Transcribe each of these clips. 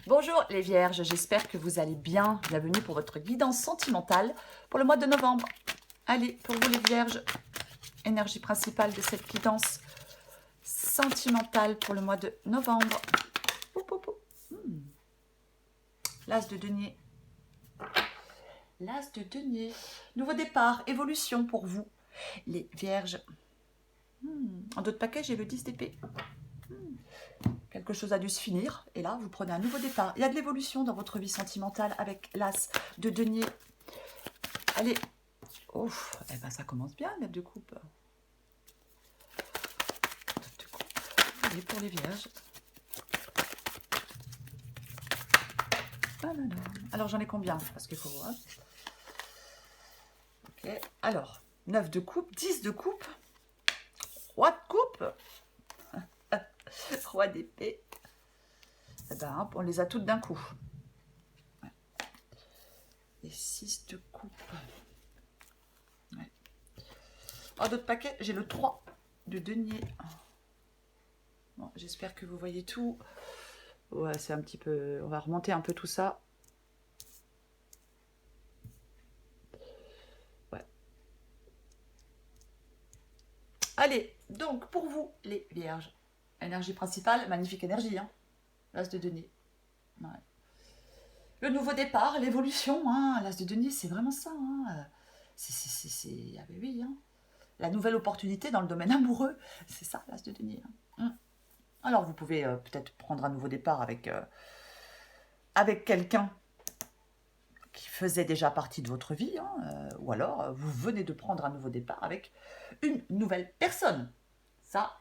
Bonjour les vierges, j'espère que vous allez bien. Bienvenue pour votre guidance sentimentale pour le mois de novembre. Allez, pour vous les vierges, énergie principale de cette guidance sentimentale pour le mois de novembre. L'as de denier. L'as de denier. Nouveau départ, évolution pour vous les vierges. En d'autres paquets, j'ai le 10 d'épée. Quelque chose a dû se finir, et là, vous prenez un nouveau départ. Il y a de l'évolution dans votre vie sentimentale avec l'as de denier. Allez, ouf, eh ben ça commence bien, neuf de coupe. Neuf de coupe. Allez, pour les vierges. Alors, j'en ai combien? Parce qu'il faut voir. Ok, alors, 9 de coupe, 10 de coupe, roi de coupe, roi d'épée. Eh ben, hop, on les a toutes d'un coup. Et 6 de coupe. Ouais. En d'autres paquets, j'ai le 3 de denier. Bon, j'espère que vous voyez tout. Ouais, c'est un petit peu... On va remonter un peu tout ça. Ouais. Allez, donc, pour vous, les vierges. Énergie principale, magnifique énergie, hein. L'as de denier. Ouais. Le nouveau départ, l'évolution, hein. L'as de denier, c'est vraiment ça, hein. C'est... Ah ben oui, hein. La nouvelle opportunité dans le domaine amoureux, c'est ça, l'as de denier. Hein. Alors, vous pouvez peut-être prendre un nouveau départ avec quelqu'un qui faisait déjà partie de votre vie, hein, ou alors vous venez de prendre un nouveau départ avec une nouvelle personne. Ça,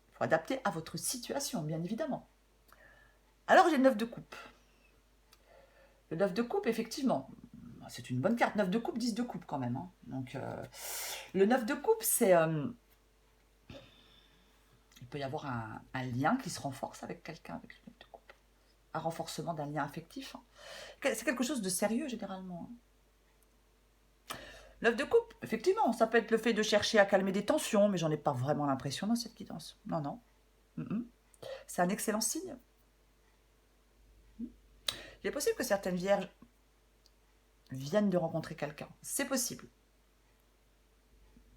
il faut adapter à votre situation, bien évidemment. Alors, j'ai le 9 de coupe. Le 9 de coupe, effectivement, c'est une bonne carte. 9 de coupe, 10 de coupe quand même. Hein. Donc, le 9 de coupe, c'est... il peut y avoir un lien qui se renforce avec quelqu'un, avec le 9 de coupe. Un renforcement d'un lien affectif. Hein. C'est quelque chose de sérieux, généralement. Hein. 9 de coupe, effectivement, ça peut être le fait de chercher à calmer des tensions, mais j'en ai pas vraiment l'impression dans cette guidance. Non, non. C'est un excellent signe. Il est possible que certaines vierges viennent de rencontrer quelqu'un. C'est possible.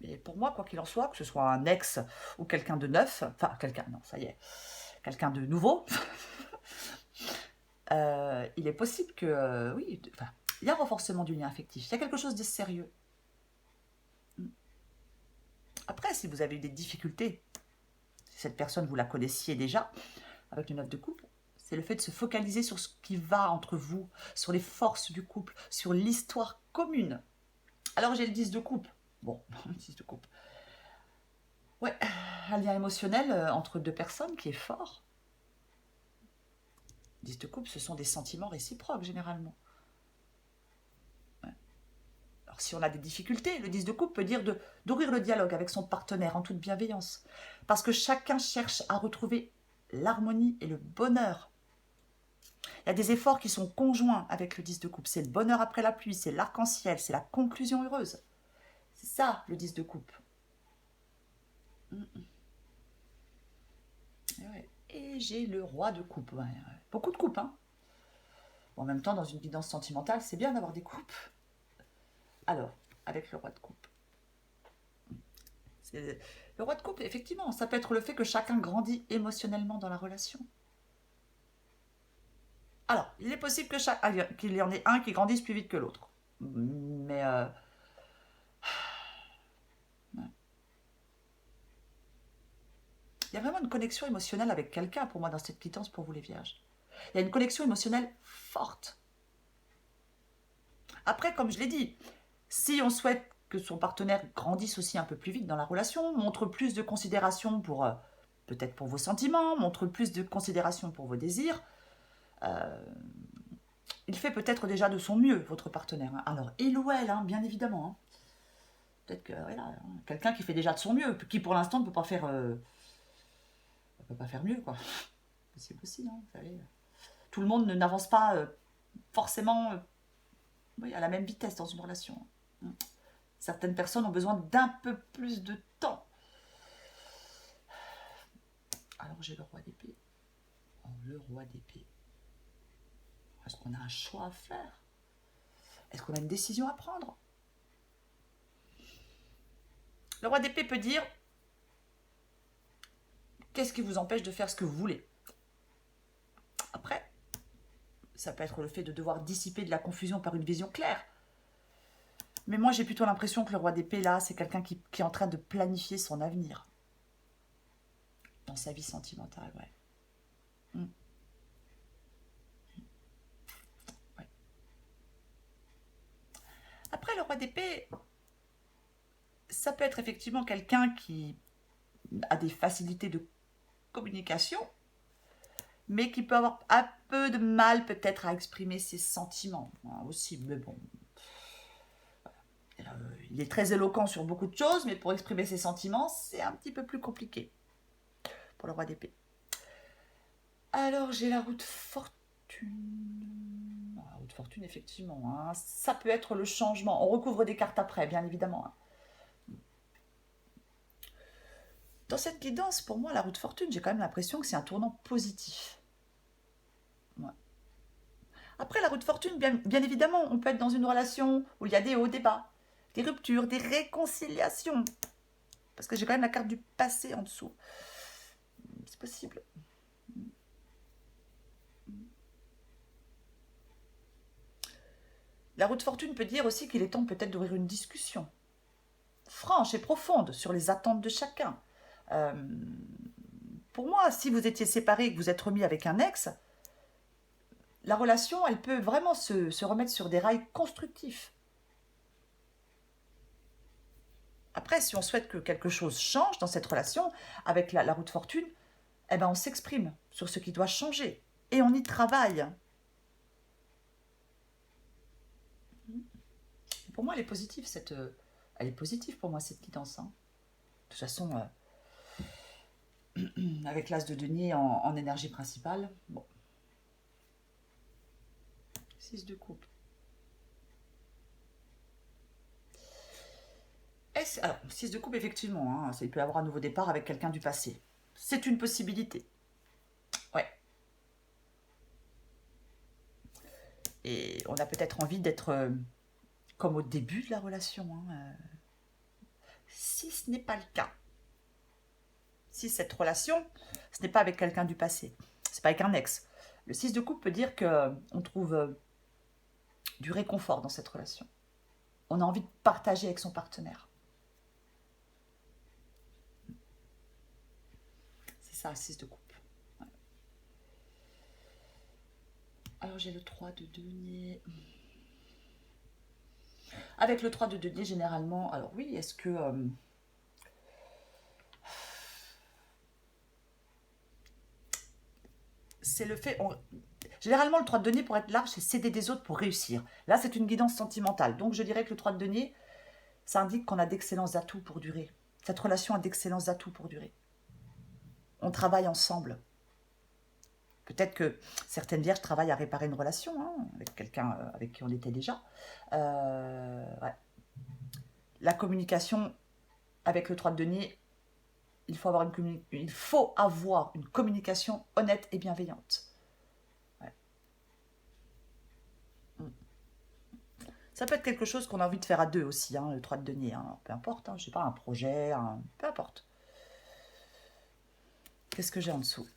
Mais pour moi, quoi qu'il en soit, que ce soit un ex ou quelqu'un de neuf, enfin, quelqu'un, non, ça y est, quelqu'un de nouveau, il est possible que, oui, il y a un renforcement du lien affectif. Il y a quelque chose de sérieux. Après, si vous avez eu des difficultés, si cette personne, vous la connaissiez déjà, avec le 9 de coupe, c'est le fait de se focaliser sur ce qui va entre vous, sur les forces du couple, sur l'histoire commune. Alors, j'ai le 10 de coupe. Bon, 10 de coupe. Ouais, un lien émotionnel entre deux personnes qui est fort. 10 de coupe, ce sont des sentiments réciproques, généralement. Ouais. Alors, si on a des difficultés, le 10 de coupe peut dire d'ouvrir le dialogue avec son partenaire en toute bienveillance. Parce que chacun cherche à retrouver l'harmonie et le bonheur. Il y a des efforts qui sont conjoints avec le 10 de coupe. C'est le bonheur après la pluie, c'est l'arc-en-ciel, c'est la conclusion heureuse. C'est ça, le 10 de coupe. Et j'ai le roi de coupe. Ouais, beaucoup de coupes, hein. Bon, en même temps, dans une guidance sentimentale, c'est bien d'avoir des coupes. Alors, avec le roi de coupe. Le roi de coupe, effectivement, ça peut être le fait que chacun grandit émotionnellement dans la relation. Alors, il est possible qu'il y en ait un qui grandisse plus vite que l'autre. Mais... il y a vraiment une connexion émotionnelle avec quelqu'un pour moi dans cette quittance pour vous les vierges. Il y a une connexion émotionnelle forte. Après, comme je l'ai dit, si on souhaite que son partenaire grandisse aussi un peu plus vite dans la relation, montre plus de considération pour peut-être pour vos sentiments, montre plus de considération pour vos désirs, il fait peut-être déjà de son mieux, votre partenaire. Hein. Alors, il ou elle, hein, bien évidemment. Hein. Peut-être que voilà, quelqu'un qui fait déjà de son mieux, qui pour l'instant ne peut pas faire mieux, quoi. C'est possible aussi, hein, vous savez. Tout le monde n'avance pas forcément oui, à la même vitesse dans une relation. Certaines personnes ont besoin d'un peu plus de temps. Alors j'ai le roi d'épée. Oh, le roi d'épée. Est-ce qu'on a un choix à faire? Est-ce qu'on a une décision à prendre? Le roi d'épée peut dire, qu'est-ce qui vous empêche de faire ce que vous voulez? Après, ça peut être le fait de devoir dissiper de la confusion par une vision claire. Mais moi, j'ai plutôt l'impression que le roi d'épée, là, c'est quelqu'un qui est en train de planifier son avenir. Dans sa vie sentimentale, ouais. Ouais. Après, le roi d'épée, ça peut être effectivement quelqu'un qui a des facilités de communication, mais qui peut avoir un peu de mal peut-être à exprimer ses sentiments aussi. Mais bon, il est très éloquent sur beaucoup de choses, mais pour exprimer ses sentiments, c'est un petit peu plus compliqué pour le roi d'épée. Alors, j'ai la roue de fortune. La roue de fortune, effectivement. Hein. Ça peut être le changement. On recouvre des cartes après, bien évidemment. Hein. Dans cette guidance, pour moi, la roue de fortune, j'ai quand même l'impression que c'est un tournant positif. Ouais. Après, la roue de fortune, bien évidemment, on peut être dans une relation où il y a des hauts, des bas, des ruptures, des réconciliations. Parce que j'ai quand même la carte du passé en dessous. C'est possible. La roue de fortune peut dire aussi qu'il est temps peut-être d'ouvrir une discussion franche et profonde sur les attentes de chacun. Pour moi, si vous étiez séparés et que vous êtes remis avec un ex, la relation, elle peut vraiment se remettre sur des rails constructifs. Après, si on souhaite que quelque chose change dans cette relation, avec la roue de fortune, eh ben on s'exprime sur ce qui doit changer. Et on y travaille. Pour moi, elle est positive, elle est positive pour moi, cette guidance. Hein. De toute façon, avec l'as de denier en énergie principale, bon. 6 de coupe. Alors, 6 de coupe, effectivement, hein, il peut y avoir un nouveau départ avec quelqu'un du passé. C'est une possibilité. Ouais. Et on a peut-être envie d'être comme au début de la relation. Hein, si ce n'est pas le cas. Si cette relation, ce n'est pas avec quelqu'un du passé. C'est pas avec un ex. Le 6 de coupe peut dire qu'on trouve du réconfort dans cette relation. On a envie de partager avec son partenaire. C'est ça, le 6 de coupe. Ouais. Alors j'ai le 3 de denier. Avec le 3 de denier, généralement, alors oui, est-ce que... c'est le fait... Généralement, le 3 de denier, pour être large, c'est céder des autres pour réussir. Là, c'est une guidance sentimentale. Donc, je dirais que le 3 de denier, ça indique qu'on a d'excellents atouts pour durer. Cette relation a d'excellents atouts pour durer. On travaille ensemble. Peut-être que certaines vierges travaillent à réparer une relation avec quelqu'un avec qui on était déjà. Ouais. La communication avec le 3 de denier, il faut avoir une communication honnête et bienveillante. Ouais. Ça peut être quelque chose qu'on a envie de faire à deux aussi, le 3 de denier. Peu importe, je sais pas, un projet, peu importe. Qu'est-ce que j'ai en dessous?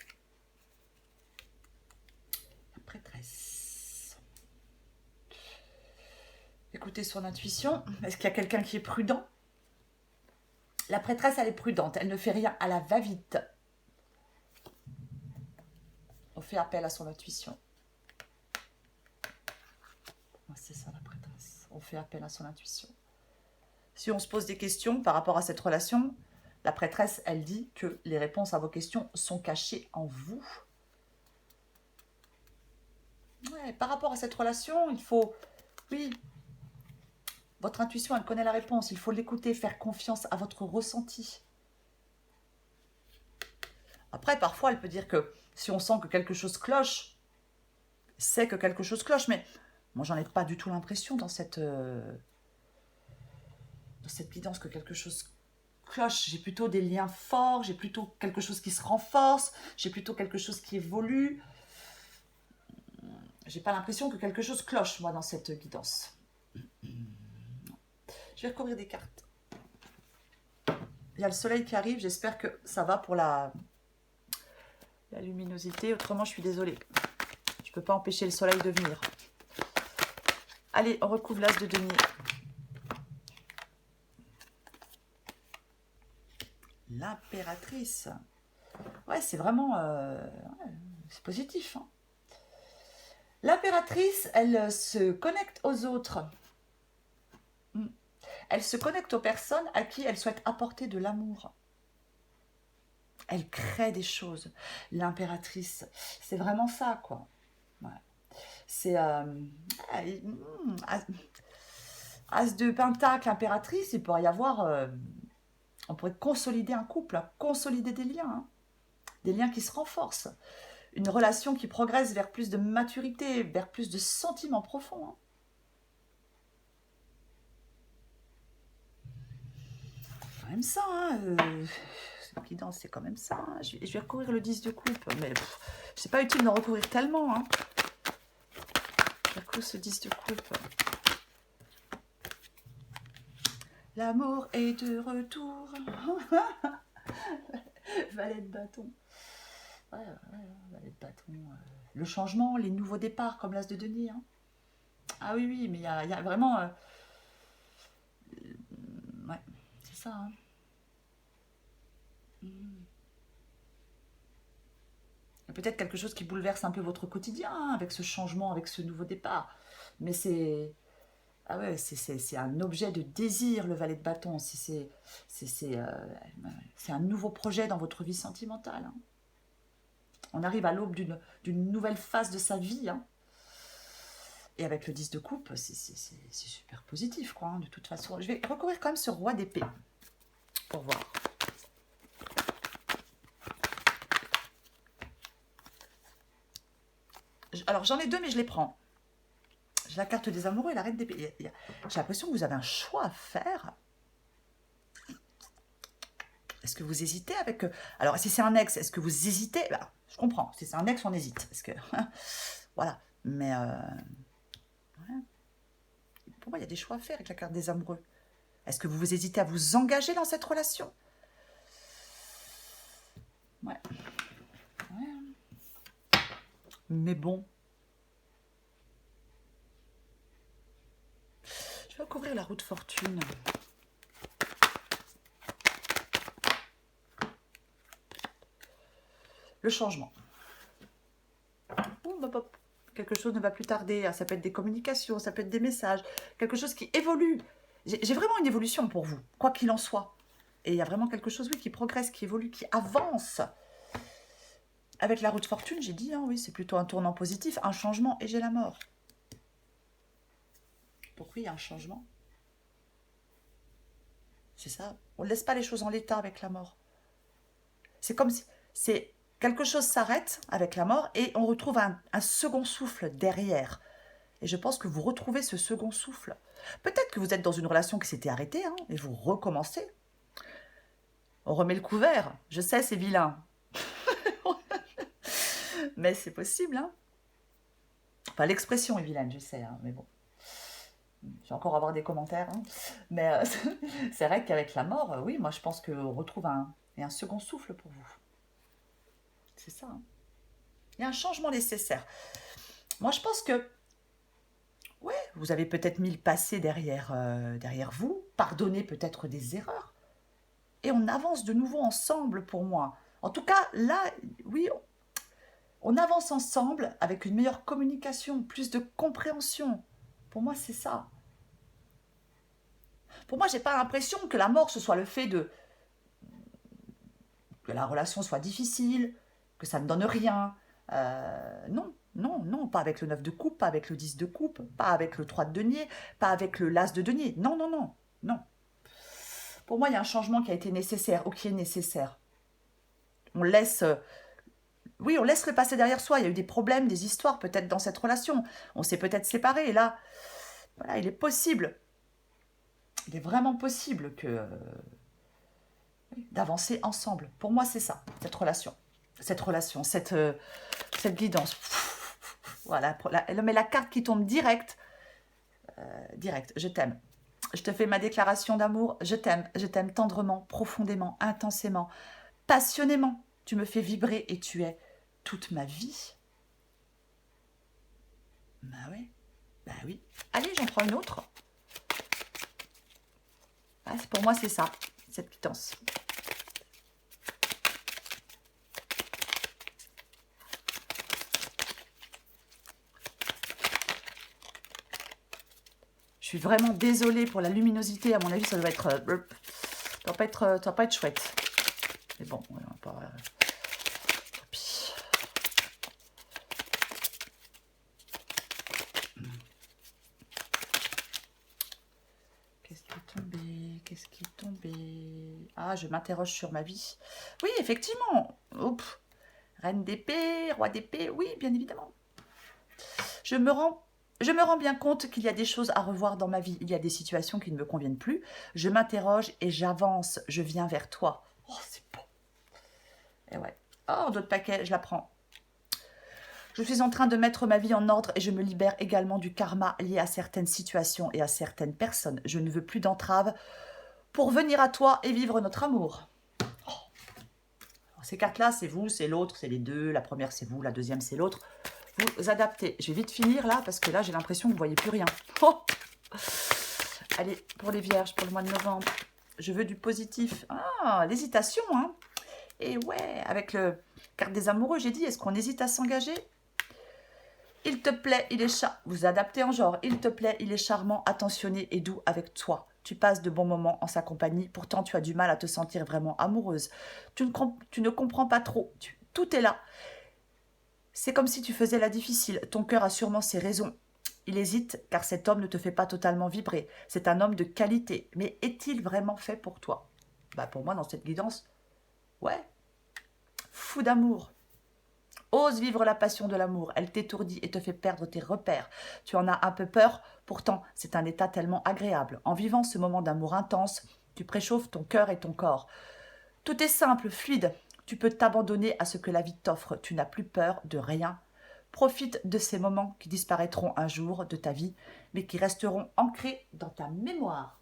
La prêtresse. Écoutez son intuition. Est-ce qu'il y a quelqu'un qui est prudent? La prêtresse, elle est prudente. Elle ne fait rien à la va-vite. On fait appel à son intuition. C'est ça, la prêtresse. On fait appel à son intuition. Si on se pose des questions par rapport à cette relation, la prêtresse, elle dit que les réponses à vos questions sont cachées en vous. Ouais, par rapport à cette relation, il faut... Oui, votre intuition, elle connaît la réponse. Il faut l'écouter, faire confiance à votre ressenti. Après, parfois, elle peut dire que si on sent que quelque chose cloche, c'est que quelque chose cloche. Mais moi, j'en ai pas du tout l'impression dans cette guidance que quelque chose cloche. J'ai plutôt des liens forts, j'ai plutôt quelque chose qui se renforce, j'ai plutôt quelque chose qui évolue. J'ai pas l'impression que quelque chose cloche, moi, dans cette guidance. Je vais recouvrir des cartes. Il y a le soleil qui arrive, j'espère que ça va pour la luminosité. Autrement, je suis désolée. Je peux pas empêcher le soleil de venir. Allez, on recouvre l'as de denier. L'impératrice. Ouais, c'est vraiment... ouais, c'est positif. Hein. L'impératrice, elle se connecte aux autres. Elle se connecte aux personnes à qui elle souhaite apporter de l'amour. Elle crée des choses. L'impératrice, c'est vraiment ça, quoi. Ouais. C'est... As de pentacle, impératrice, il pourrait y avoir... on pourrait consolider un couple, hein, consolider des liens. Hein, des liens qui se renforcent. Une relation qui progresse vers plus de maturité, vers plus de sentiments profonds. Hein. C'est quand même ça, hein. Guidance, c'est quand même ça. Hein. Je vais recouvrir le 10 de coupe, mais c'est pas utile d'en recouvrir tellement. Hein. Je recouvre ce 10 de coupe. L'amour est de retour. Valet de bâton. Ouais, valet de bâton. Le changement, les nouveaux départs, comme l'as de denier. Hein. Ah oui, oui, mais il y a vraiment... ouais, c'est ça. Hein. Peut-être quelque chose qui bouleverse un peu votre quotidien, hein, avec ce changement, avec ce nouveau départ. Mais c'est... Ah ouais, c'est un objet de désir, le valet de bâton. C'est un nouveau projet dans votre vie sentimentale. Hein. On arrive à l'aube d'une nouvelle phase de sa vie. Hein. Et avec le 10 de coupe, c'est super positif, quoi, hein, de toute façon. Je vais recouvrir quand même ce roi d'épée, pour voir. Alors, j'en ai deux, mais je les prends. J'ai la carte des amoureux et la reine d'épée. J'ai l'impression que vous avez un choix à faire. Est-ce que vous hésitez avec... Alors, si c'est un ex, est-ce que vous hésitez? Bah, je comprends. Si c'est un ex, on hésite. Parce que... voilà. Mais... ouais. Pour moi, il y a des choix à faire avec la carte des amoureux. Est-ce que vous hésitez à vous engager dans cette relation? Ouais. Ouais. Mais bon... Je vais couvrir la roue de fortune. Le changement. Quelque chose ne va plus tarder. Ça peut être des communications, ça peut être des messages. Quelque chose qui évolue. J'ai vraiment une évolution pour vous, quoi qu'il en soit. Et il y a vraiment quelque chose, oui, qui progresse, qui évolue, qui avance. Avec la roue de fortune, j'ai dit, hein, oui, c'est plutôt un tournant positif, un changement, et j'ai la mort. Donc oui, il y a un changement. C'est ça. On ne laisse pas les choses en l'état avec la mort. C'est comme si... quelque chose s'arrête avec la mort et on retrouve un second souffle derrière. Et je pense que vous retrouvez ce second souffle. Peut-être que vous êtes dans une relation qui s'était arrêtée, hein, et vous recommencez. On remet le couvert. Je sais, c'est vilain. Mais c'est possible, hein. Enfin, l'expression est vilaine, je sais, hein, mais bon. Je vais encore avoir des commentaires. Hein. Mais c'est vrai qu'avec la mort, oui, moi je pense qu'on retrouve un second souffle pour vous. C'est ça. Hein. Il y a un changement nécessaire. Moi je pense que, ouais, vous avez peut-être mis le passé derrière vous, pardonnez peut-être des erreurs. Et on avance de nouveau ensemble pour moi. En tout cas, là, oui, on avance ensemble avec une meilleure communication, plus de compréhension. Pour moi, c'est ça. Pour moi, j'ai pas l'impression que la mort, ce soit le fait que la relation soit difficile, que ça ne donne rien. Non, non, non, pas avec le 9 de coupe, pas avec le 10 de coupe, pas avec le 3 de denier, pas avec le l'as de denier. Non, non, non, non. Pour moi, il y a un changement qui a été nécessaire, ou qui est nécessaire. On laisse... oui, on laisse le passé derrière soi. Il y a eu des problèmes, des histoires peut-être dans cette relation. On s'est peut-être séparés. Et là, voilà, il est possible. Il est vraiment possible que d'avancer ensemble. Pour moi, c'est ça, cette relation, cette guidance. Voilà, mais la carte qui tombe direct, je t'aime. Je te fais ma déclaration d'amour, je t'aime tendrement, profondément, intensément, passionnément. Tu me fais vibrer et tu es toute ma vie. Bah oui, bah oui. Allez, j'en prends une autre. Ah, pour moi, c'est ça, cette quittance. Je suis vraiment désolée pour la luminosité. À mon avis, ça doit être... ça doit pas être chouette. Mais bon, on va pas... tant pis. Qu'est-ce qui est tombé? Qu'est-ce qui est tombé? Ah, je m'interroge sur ma vie. Oui, effectivement. Oups. Reine d'épée, roi d'épée. Oui, bien évidemment. Je me rends bien compte qu'il y a des choses à revoir dans ma vie. Il y a des situations qui ne me conviennent plus. Je m'interroge et j'avance. Je viens vers toi. Oh, c'est beau. Et ouais. Oh, d'autres paquets, je la prends. Je suis en train de mettre ma vie en ordre et je me libère également du karma lié à certaines situations et à certaines personnes. Je ne veux plus d'entraves pour venir à toi et vivre notre amour. Oh. Ces cartes-là, c'est vous, c'est l'autre, c'est les deux. La première, c'est vous, la deuxième, c'est l'autre. Vous adaptez. Je vais vite finir là parce que là, j'ai l'impression que vous ne voyez plus rien. Oh. Allez, pour les vierges, pour le mois de novembre, je veux du positif. Ah, l'hésitation, hein. Et ouais, avec le carte des amoureux, j'ai dit, est-ce qu'on hésite à s'engager? Il te plaît, il est vous adaptez en genre. Il te plaît, il est charmant, attentionné et doux avec toi. Tu passes de bons moments en sa compagnie. Pourtant, tu as du mal à te sentir vraiment amoureuse. Tu ne comprends pas trop. Tout est là. C'est comme si tu faisais la difficile. Ton cœur a sûrement ses raisons. Il hésite car cet homme ne te fait pas totalement vibrer. C'est un homme de qualité. Mais est-il vraiment fait pour toi? Bah pour moi, dans cette guidance, ouais. Fou d'amour. Ose vivre la passion de l'amour. Elle t'étourdit et te fait perdre tes repères. Tu en as un peu peur. Pourtant, c'est un état tellement agréable. En vivant ce moment d'amour intense, tu préchauffes ton cœur et ton corps. Tout est simple, fluide. Tu peux t'abandonner à ce que la vie t'offre. Tu n'as plus peur de rien. Profite de ces moments qui disparaîtront un jour de ta vie, mais qui resteront ancrés dans ta mémoire.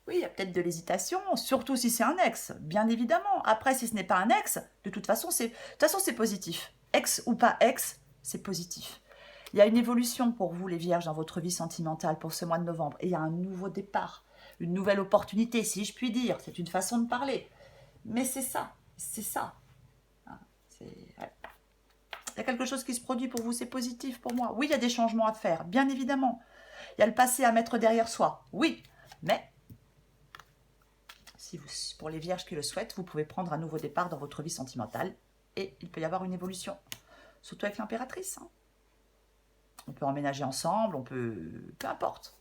Oui, il y a peut-être de l'hésitation, surtout si c'est un ex, bien évidemment. Après, si ce n'est pas un ex, de toute façon, c'est positif. Ex ou pas ex, c'est positif. Il y a une évolution pour vous, les vierges, dans votre vie sentimentale pour ce mois de novembre. Et il y a un nouveau départ, une nouvelle opportunité, si je puis dire. C'est une façon de parler. Mais c'est ça, c'est ça. Ouais. Il y a quelque chose qui se produit pour vous, c'est positif pour moi. Oui, il y a des changements à faire, bien évidemment. Il y a le passé à mettre derrière soi, oui. Mais, si vous, pour les vierges qui le souhaitent, vous pouvez prendre un nouveau départ dans votre vie sentimentale. Et il peut y avoir une évolution, surtout avec l'impératrice. Hein. On peut emménager ensemble, on peut... peu importe.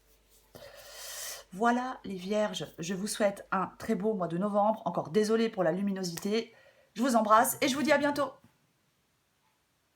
Voilà les vierges, je vous souhaite un très beau mois de novembre. Encore désolée pour la luminosité. Je vous embrasse et je vous dis à bientôt.